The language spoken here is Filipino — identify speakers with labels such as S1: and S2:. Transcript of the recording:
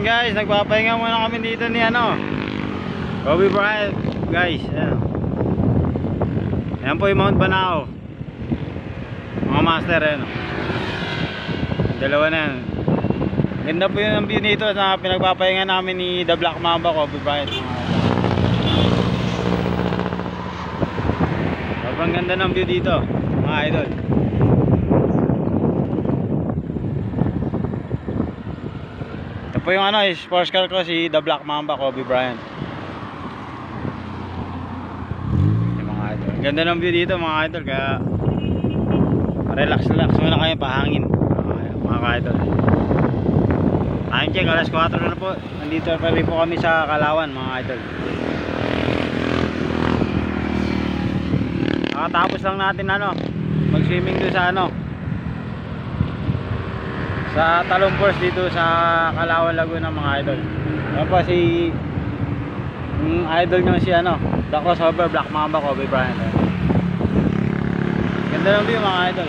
S1: guys, nagpapahinga muna kami dito ni Kobe Bryant guys. Ayan po yung Mount Banao, mga master. Dalawa na yan. Ganda po yung view nito na pinagpapahinga namin ni The Black Mamba, Kobe Bryant. Sobrang ganda ng view dito mga idol. Ito po yung sports car ko, si The Black Mamba, Kobe Bryant. Yung mga idol, ganda ng view dito mga idol, kaya relax muna kayo, pahangin mga idol. Time check, alas 4 na po. Nandito pa rin po kami sa Kalawan mga idol. Nakatapos lang natin mag swimming doon sa Talong Force dito sa Kalawan, Laguna mga idol. Tapos si idol nyo si The Crossover Black Mamba, Kobe Bryant. Ganda ng view mga idol.